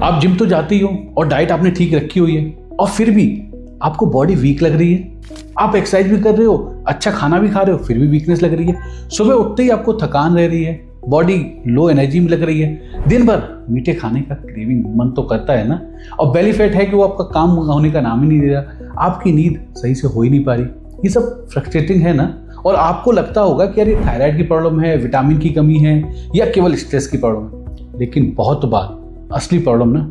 आप जिम तो जाते ही हो और डाइट आपने ठीक रखी हुई है और फिर भी आपको बॉडी वीक लग रही है। आप एक्सरसाइज भी कर रहे हो, अच्छा खाना भी खा रहे हो, फिर भी वीकनेस लग रही है। सुबह उठते ही आपको थकान रह रही है, बॉडी लो एनर्जी में लग रही है, दिन भर मीठे खाने का क्रेविंग मन तो करता है ना। और बेली फैट है कि वो आपका काम होने का नाम ही नहीं दे रहा, आपकी नींद सही से हो ही नहीं पा रही। ये सब फ्रस्ट्रेटिंग है ना। और आपको लगता होगा कि यार ये थायराइड की प्रॉब्लम है, विटामिन की कमी है या केवल स्ट्रेस की प्रॉब्लम है। लेकिन बहुत बार असली प्रॉब्लम ना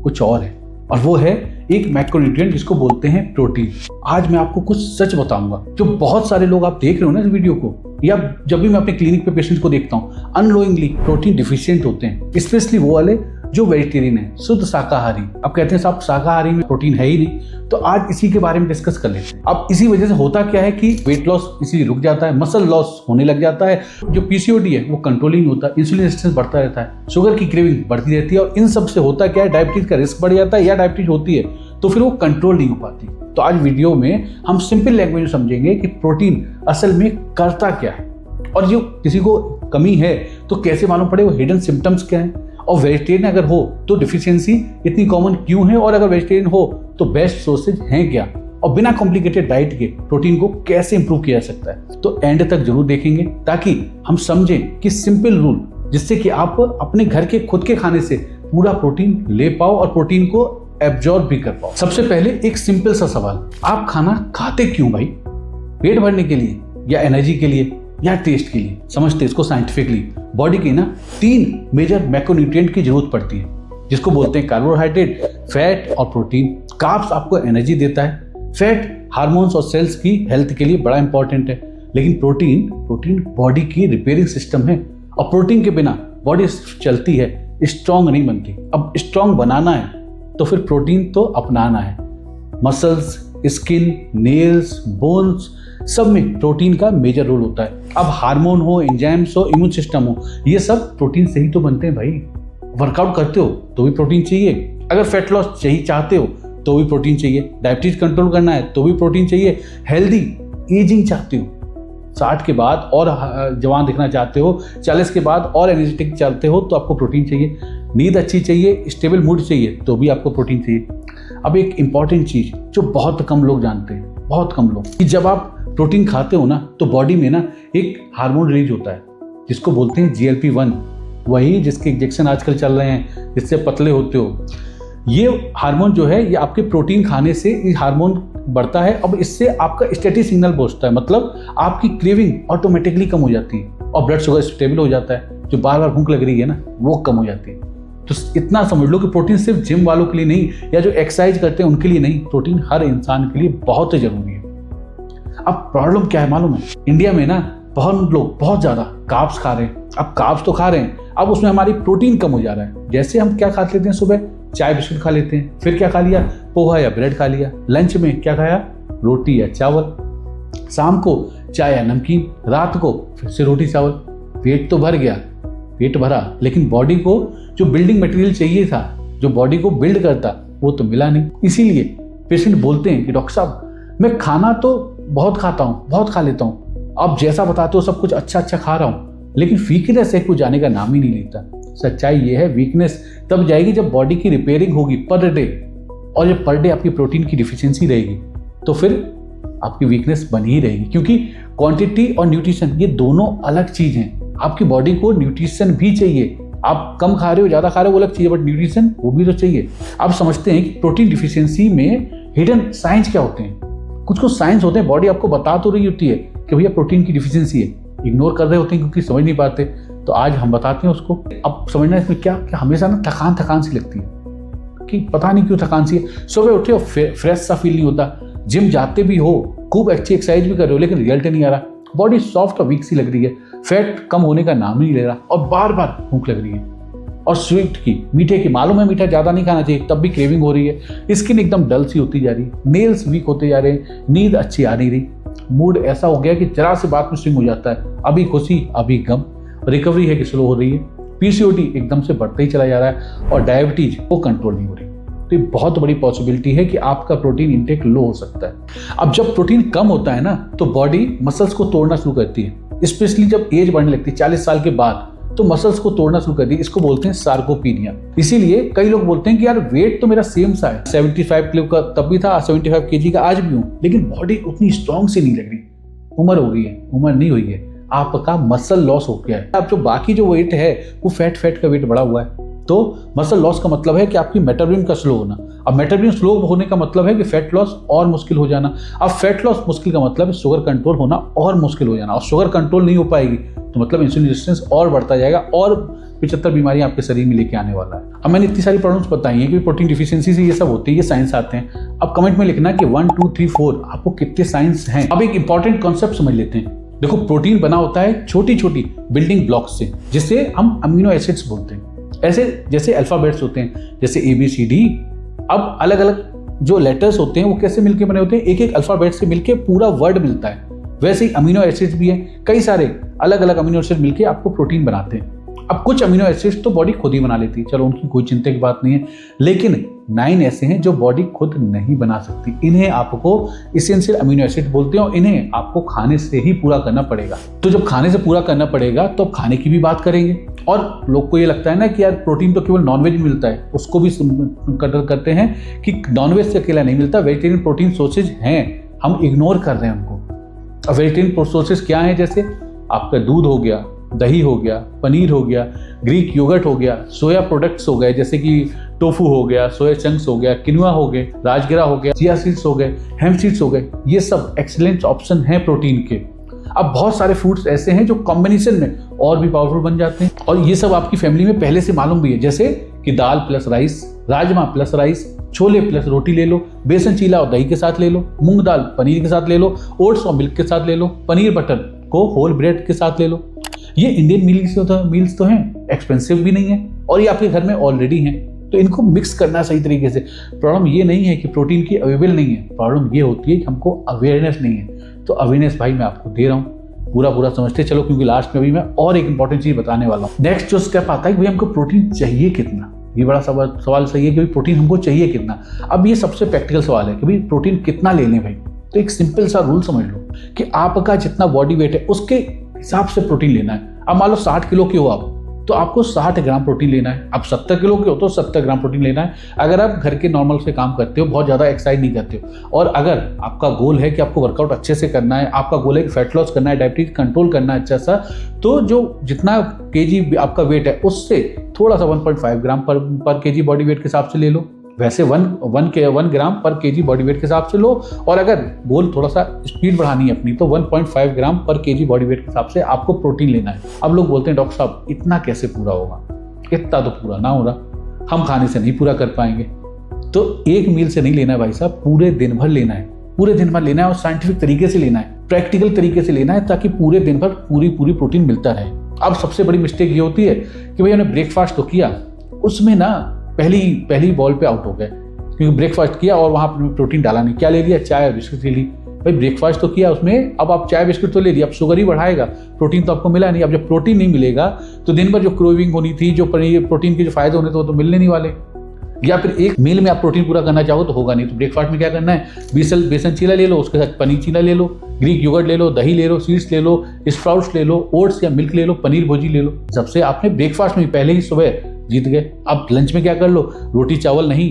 कुछ और है, और वो है एक मैक्रोन्यूट्रिएंट जिसको बोलते हैं प्रोटीन। आज मैं आपको कुछ सच बताऊंगा जो बहुत सारे लोग आप देख रहे हो ना इस वीडियो को, या जब भी मैं अपने क्लिनिक पे पेशेंट को देखता हूँ, अननोइंगली प्रोटीन डिफिशिएंट होते हैं, स्पेशली वो वाले जो वेजिटेरियन है, शुद्ध शाकाहारी। अब कहते हैं साहब शाकाहारी में प्रोटीन है ही नहीं, तो आज इसी के बारे में डिस्कस कर लेते हैं। अब इसी वजह से होता क्या है कि वेट लॉस इसीलिए रुक जाता है, मसल लॉस होने लग जाता है, जो पीसीओडी है वो कंट्रोल ही नहीं होता, इंसुलिन रेजिस्टेंस बढ़ता रहता है, शुगर की क्रेविंग बढ़ती रहती है, और इन सब से होता क्या है, डायबिटीज का रिस्क बढ़ जाता है, या डायबिटीज होती है तो फिर वो कंट्रोल नहीं हो पाती। तो आज वीडियो में हम सिंपल लैंग्वेज में समझेंगे कि प्रोटीन असल में करता क्या है, और जो किसी को कमी है तो कैसे मालूम पड़े, वो हिडन सिम्टम्स क्या है, और वेजिटेरियन अगर हो तो डिफिशियंसी इतनी कॉमन क्यों है, और अगर वेजिटेरियन हो तो बेस्ट सोर्सेज हैं क्या, और बिना कॉम्प्लिकेटेड डाइट के प्रोटीन को कैसे इंप्रूव किया जा सकता है। तो एंड तक जरूर देखेंगे ताकि हम समझें कि सिंपल रूल जिससे कि आप अपने घर के खुद के खाने से पूरा प्रोटीन ले पाओ और प्रोटीन को एब्जॉर्ब भी कर पाओ। सबसे पहले एक सिंपल सा सवाल, आप खाना खाते क्यों भाई? पेट भरने के लिए, या एनर्जी के लिए, या टेस्ट के लिए? समझते इसको साइंटिफिकली। बॉडी की ना 3 मेजर मैक्रोन्यूट्रिएंट की जरूरत पड़ती है, जिसको बोलते हैं कार्बोहाइड्रेट, फैट और प्रोटीन। कार्ब्स आपको एनर्जी देता है, फैट हार्मोन्स और सेल्स की हेल्थ के लिए बड़ा इंपॉर्टेंट है, लेकिन प्रोटीन बॉडी की रिपेयरिंग सिस्टम है, और प्रोटीन के बिना बॉडी चलती है, स्ट्रांग नहीं बनती। अब स्ट्रांग बनाना है तो फिर प्रोटीन तो अपनाना है। मसल्स, स्किन, नेल्स, बोन्स सब में प्रोटीन का मेजर रोल होता है। अब हार्मोन हो, एंजाइम्स हो, इम्यून सिस्टम हो, ये सब प्रोटीन से ही तो बनते हैं भाई। वर्कआउट करते हो तो भी प्रोटीन चाहिए, अगर फैट लॉस चाहते हो तो भी प्रोटीन चाहिए, डायबिटीज कंट्रोल करना है तो भी प्रोटीन चाहिए, हेल्दी एजिंग चाहते हो, 60 के बाद और जवान दिखना चाहते हो, 40 के बाद और एनर्जेटिक चाहते हो तो आपको प्रोटीन चाहिए, नींद अच्छी चाहिए, स्टेबल मूड चाहिए तो भी आपको प्रोटीन चाहिए। अब एक इंपॉर्टेंट चीज जो बहुत कम लोग जानते हैं, बहुत कम लोग, कि जब आप प्रोटीन खाते हो ना तो बॉडी में ना एक हार्मोन रिलीज होता है जिसको बोलते हैं GLP-1, वही जिसके इंजेक्शन आजकल चल रहे हैं जिससे पतले होते हो। ये हार्मोन जो है ये आपके प्रोटीन खाने से ये हार्मोन बढ़ता है। अब इससे आपका स्टेटिक सिग्नल पहुंचता है, मतलब आपकी क्रेविंग ऑटोमेटिकली कम हो जाती है और ब्लड शुगर स्टेबल हो जाता है, जो बार बार भूख लग रही है ना वो कम हो जाती है। तो इतना समझ लो कि प्रोटीन सिर्फ जिम वालों के लिए नहीं, या जो एक्सरसाइज करते हैं उनके लिए नहीं, प्रोटीन हर इंसान के लिए बहुत जरूरी है। अब प्रॉब्लम क्या है मालूम है, इंडिया में ना बहुत लोग बहुत ज्यादा कार्ब्स खा रहे हैं। अब कार्ब्स तो खा रहे हैं, अब उसमें हमारी प्रोटीन कम हो जा रहा है। जैसे हम क्या खा लेते हैं, सुबह चाय बिस्कुट खा लेते हैं, फिर क्या खा लिया, पोहा या ब्रेड खा लिया, लंच में क्या खाया, रोटी या चावल, शाम को चाय या नमकीन, रात को फिर से रोटी चावल। पेट तो भर गया, पेट भरा, लेकिन बॉडी को जो बिल्डिंग मटेरियल चाहिए था, जो बॉडी को बिल्ड करता, वो तो मिला नहीं। इसीलिए पेशेंट बोलते हैं कि डॉक्टर साहब मैं खाना तो बहुत खाता हूँ, बहुत खा लेता हूँ, आप जैसा बताते हो सब कुछ अच्छा अच्छा खा रहा हूँ, लेकिन वीकनेस है कुछ जाने का नाम ही नहीं लेता। सच्चाई ये है, वीकनेस तब जाएगी जब बॉडी की रिपेयरिंग होगी पर डे, और जब पर डे आपकी प्रोटीन की डिफिशियंसी रहेगी तो फिर आपकी वीकनेस बनी ही रहेगी, क्योंकि क्वांटिटी और न्यूट्रिशन ये दोनों अलग चीज हैं। आपकी बॉडी को न्यूट्रिशन भी चाहिए, आप कम खा रहे हो ज्यादा खा रहे हो वो अलग चीज है, बट न्यूट्रिशन वो भी तो चाहिए। आप समझते हैं कि प्रोटीन डिफिशियंसी में हिडन साइंस क्या होते हैं, कुछ साइंस होते हैं, बॉडी आपको बता तो रही होती है कि भैया प्रोटीन की डिफिशियंसी है, इग्नोर कर रहे होते हैं क्योंकि समझ नहीं पाते। तो आज हम बताते हैं उसको। अब समझना इसमें क्या हमेशा ना थकान सी लगती है कि पता नहीं क्यों थकान सी है, सुबह उठे हो फ्रेश सा फील नहीं होता, जिम जाते भी हो, खूब अच्छी एक्सरसाइज भी कर रहे हो, लेकिन रिजल्ट नहीं आ रहा, बॉडी सॉफ्ट और वीक सी लग रही है, फैट कम होने का नाम नहीं ले रहा, और बार बार भूख लग रही है। और स्वीट की, मीठे की, मालूम है मीठा ज्यादा नहीं खाना चाहिए, तब भी क्रेविंग हो रही है, स्किन एकदम डल सी होती जा रही है, नेल्स वीक होते जा रहे हैं, नींद अच्छी आ नहीं रही, मूड ऐसा हो गया कि जरा से बात में स्विंग हो जाता है, अभी खुशी अभी गम, रिकवरी है कि स्लो हो रही है, पीसीओडी एकदम से बढ़ते ही चला जा रहा है, और डायबिटीज वो कंट्रोल नहीं हो रही। तो ये बहुत बड़ी पॉसिबिलिटी है कि आपका प्रोटीन इंटेक लो हो सकता है। अब जब प्रोटीन कम होता है ना तो बॉडी मसल्स को तोड़ना शुरू करती है, स्पेशली जब एज बढ़ने लगती है, 40 साल के बाद तो मसल्स को तोड़ना शुरू कर दिया। इसको बोलते हैं सार्कोपीनिया। इसीलिए कई लोग बोलते हैं कि यार वेट तो मेरा सेम सा है, 75 किलो का तब भी था, 75 केजी का आज भी हूँ, लेकिन बॉडी उतनी स्ट्रांग सी नहीं लग रही। उम्र हो गई है, उम्र नहीं हुई है, आपका मसल लॉस हो गया है। अब जो बाकी जो वेट है वो फैट का वेट बढ़ा हुआ है। तो मसल लॉस का मतलब है कि आपकी मेटाबॉलिज्म का स्लो होना। अब मेटाबॉलिज्म स्लो होने का मतलब है कि फैट लॉस और मुश्किल हो जाना। अब फैट लॉस मुश्किल का मतलब है शुगर कंट्रोल होना और मुश्किल हो जाना। और शुगर कंट्रोल नहीं हो पाएगी तो मतलब इंसुलिन रेजिस्टेंस और बढ़ता जाएगा और 75 बीमारियां आपके शरीर में लेके आने वाला है। अब मैंने इतनी सारी प्रॉब्लम्स बताई हैं कि प्रोटीन डिफिशियंसी से ये सब होती है, ये साइंस आते हैं। अब कमेंट में लिखना कि 1 2 3 4 आपको कितने साइंस हैं। अब एक इंपॉर्टेंट कॉन्सेप्ट समझ लेते हैं। देखो, प्रोटीन बना होता है छोटी छोटी बिल्डिंग ब्लॉक्स से, जिससे हम अमीनो एसिड्स बोलते हैं। ऐसे जैसे अल्फाबेट्स होते हैं, जैसे ABCD। अब अलग अलग जो लेटर्स होते हैं वो कैसे मिलके बने होते हैं, एक एक अल्फाबेट से मिलके पूरा वर्ड मिलता है। वैसे ही अमीनो एसिड्स भी हैं, कई सारे अलग अलग अमीनो एसिड मिलके आपको प्रोटीन बनाते हैं। अब कुछ अमीनो एसिड्स तो बॉडी खुद ही बना लेती है, चलो उनकी कोई चिंता की बात नहीं है, लेकिन 9 ऐसे हैं जो बॉडी खुद नहीं बना सकती। इन्हें आपको एसेंशियल अमीनो एसिड बोलते हैं और इन्हें आपको खाने से ही पूरा करना पड़ेगा। तो जब खाने से पूरा करना पड़ेगा तो अब खाने की भी बात करेंगे। और लोग को ये लगता है ना कि यार प्रोटीन तो केवल नॉनवेज में मिलता है, उसको भी कंसिडर करते हैं कि नॉनवेज से अकेला नहीं मिलता, वेजिटेरियन प्रोटीन सोर्सेज हैं, हम इग्नोर कर रहे हैं उनको। अब वेजिटेरियन सोर्सेज क्या हैं, जैसे आपका दूध हो गया, दही हो गया, पनीर हो गया, ग्रीक योगर्ट हो गया, सोया प्रोडक्ट्स हो गए जैसे कि टोफू हो गया, सोया चंक्स हो गया, किनुआ हो गए, राजगिरा हो गया, चिया सीड्स हो गए, हेम्प सीड्स हो गए। ये सब एक्सीलेंट ऑप्शन हैं प्रोटीन के। अब बहुत सारे फूड्स ऐसे हैं जो कॉम्बिनेशन में और भी पावरफुल बन जाते हैं, और ये सब आपकी फैमिली में पहले से मालूम भी है। जैसे कि दाल plus rice, rajma plus rice, chole plus रोटी ले लो, बेसन चीला और दही के साथ ले लो, मूंग दाल पनीर के साथ ले लो, ओट्स और मिल्क के साथ ले लो, पनीर बटर को होल ब्रेड के साथ ले लो। ये इंडियन मील्स तो हैं, एक्सपेंसिव भी नहीं है और ये आपके घर में ऑलरेडी हैं, तो इनको मिक्स करना सही तरीके से। प्रॉब्लम ये नहीं है कि प्रोटीन की अवेलेबल नहीं है, प्रॉब्लम ये होती है कि हमको अवेयरनेस नहीं है। तो अवेयरनेस भाई मैं आपको दे रहा हूँ, पूरा समझते चलो, क्योंकि लास्ट में भी मैं और एक इंपॉर्टेंट चीज बताने वाला हूँ। नेक्स्ट जो स्टेप आता है कि भाई हमको प्रोटीन चाहिए कितना। ये बड़ा सवाल सही है कि भाई प्रोटीन हमको चाहिए कितना। अब ये सबसे प्रैक्टिकल सवाल है कि भाई प्रोटीन कितना ले लें भाई। तो एक सिंपल सा रूल समझ लो कि आपका जितना बॉडी वेट है उसके हिसाब से प्रोटीन लेना है। अब मान लो 60 किलो के हो आप, तो आपको 60 ग्राम प्रोटीन लेना है। अब 70 किलो के हो तो 70 ग्राम प्रोटीन लेना है। अगर आप घर के नॉर्मल से काम करते हो, बहुत ज़्यादा एक्सरसाइज नहीं करते हो, और अगर आपका गोल है कि आपको वर्कआउट अच्छे से करना है, आपका गोल है कि फैट लॉस करना है, डायबिटीज कंट्रोल करना है अच्छा सा, तो जो जितना केजी आपका वेट है उससे थोड़ा सा 1.5 ग्राम पर केजी बॉडी वेट के हिसाब से ले लो। वैसे 1 ग्राम पर केजी बॉडी वेट के हिसाब से लो, और अगर गोल थोड़ा सा स्पीड बढ़ानी है अपनी तो 1.5 ग्राम पर केजी बॉडी वेट के हिसाब से आपको प्रोटीन लेना है। अब लोग बोलते हैं डॉक्टर साहब इतना कैसे पूरा होगा, इतना तो पूरा ना हो रहा, हम खाने से नहीं पूरा कर पाएंगे। तो एक मील से नहीं लेना है भाई साहब, पूरे दिन भर लेना है, पूरे दिन भर लेना है, और साइंटिफिक तरीके से लेना है, प्रैक्टिकल तरीके से लेना है, ताकि पूरे दिन भर पूरी प्रोटीन मिलता रहे। अब सबसे बड़ी मिस्टेक ये होती है कि भाई हमने ब्रेकफास्ट तो किया, उसमें ना पहली बॉल पे आउट हो गए, क्योंकि ब्रेकफास्ट किया और वहाँ पर प्रोटीन डाला नहीं। क्या ले लिया? चाय और बिस्किट ले ली। भाई ब्रेकफास्ट तो किया, उसमें अब आप चाय बिस्किट तो ले लिया, अब शुगर ही बढ़ाएगा, प्रोटीन तो आपको मिला नहीं। अब जब प्रोटीन नहीं मिलेगा तो दिन भर जो क्रेविंग होनी थी, जो प्रोटीन के जो फायदे होने थे वो तो मिलने नहीं वाले। या फिर एक मील में आप प्रोटीन पूरा करना चाहो तो होगा नहीं। तो ब्रेकफास्ट में क्या करना है, बेसन चीला ले लो, उसके साथ पनीर चीला ले लो, ग्रीक योगर्ट ले लो, दही ले लो, सीड्स ले लो, स्प्राउट्स ले लो, ओट्स या मिल्क ले लो, पनीर भुर्जी ले लो। सबसे आपने ब्रेकफास्ट में पहले ही सुबह जीत गए। अब लंच में क्या कर लो, रोटी चावल नहीं,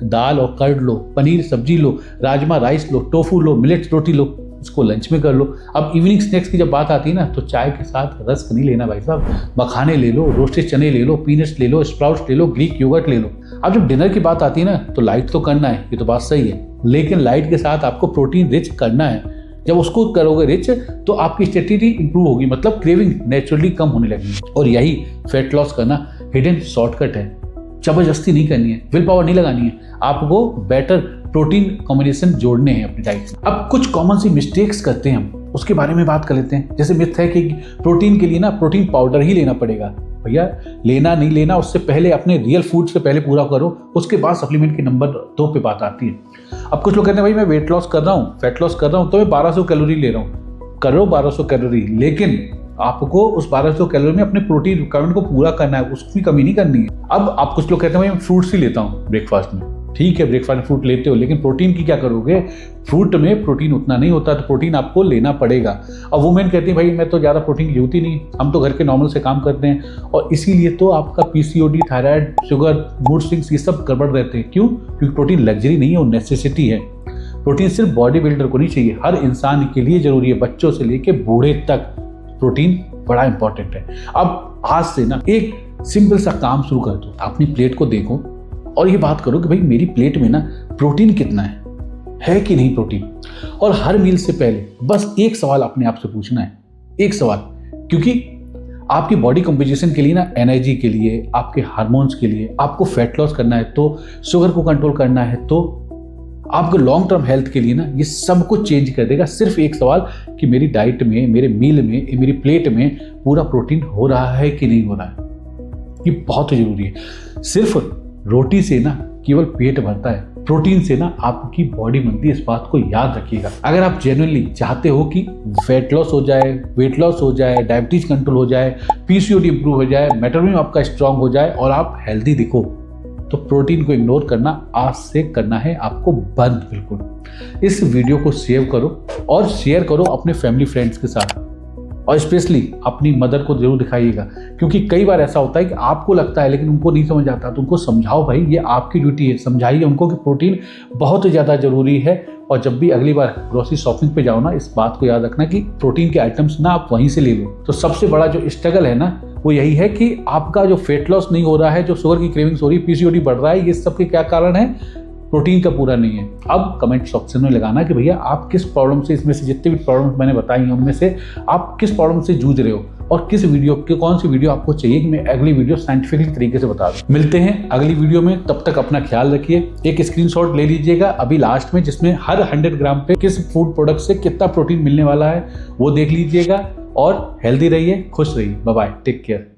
दाल और कर्ड लो, पनीर सब्जी लो, राजमा राइस लो, टोफू लो, मिलेट्स रोटी लो, इसको लंच में कर लो। अब इवनिंग स्नैक्स की जब बात आती है ना, तो चाय के साथ रस्क नहीं लेना भाई साहब, मखाने ले लो, रोस्टेड चने ले लो, पीनट्स ले लो, स्प्राउट्स ले लो, ग्रीक योगर्ट ले लो। अब जब डिनर की बात आती है ना, तो लाइट तो करना है, ये तो बात सही है, लेकिन लाइट के साथ आपको प्रोटीन रिच करना है। जब उसको करोगे रिच तो आपकी स्टेटिटी इंप्रूव होगी, मतलब क्रेविंग नेचुरली कम होने लगेगी। और यही फैट लॉस करना हिडन शॉर्टकट है, जबरदस्ती नहीं करनी है, विल पावर नहीं लगानी है, आपको बेटर प्रोटीन कॉम्बिनेशन जोड़ने हैं अपनी डाइट में। अब कुछ कॉमन सी मिस्टेक्स करते हैं हम, उसके बारे में बात कर लेते हैं। जैसे मिथ है कि प्रोटीन के लिए ना प्रोटीन पाउडर ही लेना पड़ेगा। भैया लेना नहीं लेना, उससे पहले अपने रियल फूड से पहले पूरा करो, उसके बाद सप्लीमेंट की नंबर 2 पे बात आती है। अब कुछ लोग कहते हैं भाई मैं वेट लॉस कर रहा हूँ, फैट लॉस कर रहा हूँ, तो मैं 1200 कैलोरी ले रहा हूँ। करो 1200 कैलोरी, लेकिन आपको उस 1200 कैलोरी में अपने प्रोटीन रिक्वायरमेंट को पूरा करना है, उसकी कमी नहीं करनी है। अब आप कुछ लोग कहते हैं भाई मैं फ्रूट्स ही लेता हूँ ब्रेकफास्ट में, ठीक है ब्रेकफास्ट में फ्रूट लेते हो, लेकिन प्रोटीन की क्या करोगे? फ्रूट में प्रोटीन उतना नहीं होता, तो प्रोटीन आपको लेना पड़ेगा। अब वुमेन कहती है भाई मैं तो ज़्यादा प्रोटीन की जरूरत ही नहीं, हम तो घर के नॉर्मल से काम करते हैं, और इसीलिए तो आपका PCOD, thyroid, sugar, mood swings, ये सब गड़बड़ रहते हैं। क्यों? क्योंकि प्रोटीन लग्जरी नहीं है, वो नेसेसिटी है। प्रोटीन सिर्फ बॉडी बिल्डर को नहीं चाहिए, हर इंसान के लिए जरूरी है, बच्चों से लेके बूढ़े तक प्रोटीन बड़ा इंपॉर्टेंट है। अब आज से ना एक सिंपल सा काम शुरू कर दो, अपनी प्लेट को देखो और ये बात करो कि भाई मेरी प्लेट में ना प्रोटीन कितना है कि नहीं प्रोटीन। और हर मील से पहले बस एक सवाल अपने आप से पूछना है, एक सवाल, क्योंकि आपकी बॉडी कंपोजिशन के लिए ना, एनर्जी के लिए, आपके हार्मोन्स के लिए, आपको फैट लॉस करना है तो, शुगर को कंट्रोल करना है तो, आपको लॉन्ग टर्म हेल्थ के लिए ना ये सब कुछ चेंज कर देगा सिर्फ एक सवाल कि मेरी डाइट में, मेरे मील में, मेरी प्लेट में पूरा प्रोटीन हो रहा है कि नहीं हो रहा है। ये बहुत जरूरी है। सिर्फ रोटी से ना केवल पेट भरता है, प्रोटीन से ना आपकी बॉडी बनती है, इस बात को याद रखिएगा। अगर आप जेन्युइनली चाहते हो कि फैट लॉस हो जाए, वेट लॉस हो जाए, डायबिटीज कंट्रोल हो जाए, पीसीओडी इंप्रूव हो जाए, मेटाबॉलिज्म आपका स्ट्रांग हो जाए और आप हेल्दी दिखो, तो प्रोटीन को इग्नोर करना आज से करना है आपको बंद बिल्कुल। इस वीडियो को सेव करो और शेयर करो अपने फैमिली फ्रेंड्स के साथ, और स्पेशली अपनी मदर को जरूर दिखाइएगा, क्योंकि कई बार ऐसा होता है कि आपको लगता है लेकिन उनको नहीं समझ आता, तो उनको समझाओ भाई, ये आपकी ड्यूटी है, समझाइए उनको कि प्रोटीन बहुत ज़्यादा जरूरी है। और जब भी अगली बार ग्रोसरी शॉपिंग पे जाओ ना, इस बात को याद रखना कि प्रोटीन के आइटम्स ना आप वहीं से ले लो। तो सबसे बड़ा जो स्ट्रगल है ना वो यही है कि आपका जो फेट लॉस नहीं हो रहा है, जो शुगर की क्रेविंग्स हो रही है, पीसीओडी बढ़ रहा है, ये सब के क्या कारण है? प्रोटीन का पूरा नहीं है। अब कमेंट सेक्शन में लगाना कि भैया आप किस प्रॉब्लम से, इसमें से जितने भी प्रॉब्लम मैंने बताई हैं उनमें से आप किस प्रॉब्लम से जूझ रहे हो, और किस वीडियो के कौन सी वीडियो आपको चाहिए कि मैं अगली वीडियो साइंटिफिकली तरीके से बता दूं। मिलते हैं अगली वीडियो में, तब तक अपना ख्याल रखिए। एक स्क्रीनशॉट ले लीजिएगा अभी लास्ट में, जिसमें हर 100 ग्राम पे किस फूड प्रोडक्ट से कितना प्रोटीन मिलने वाला है वो देख लीजिएगा, और हेल्दी रहिए, खुश रहिए। Bye bye, take care.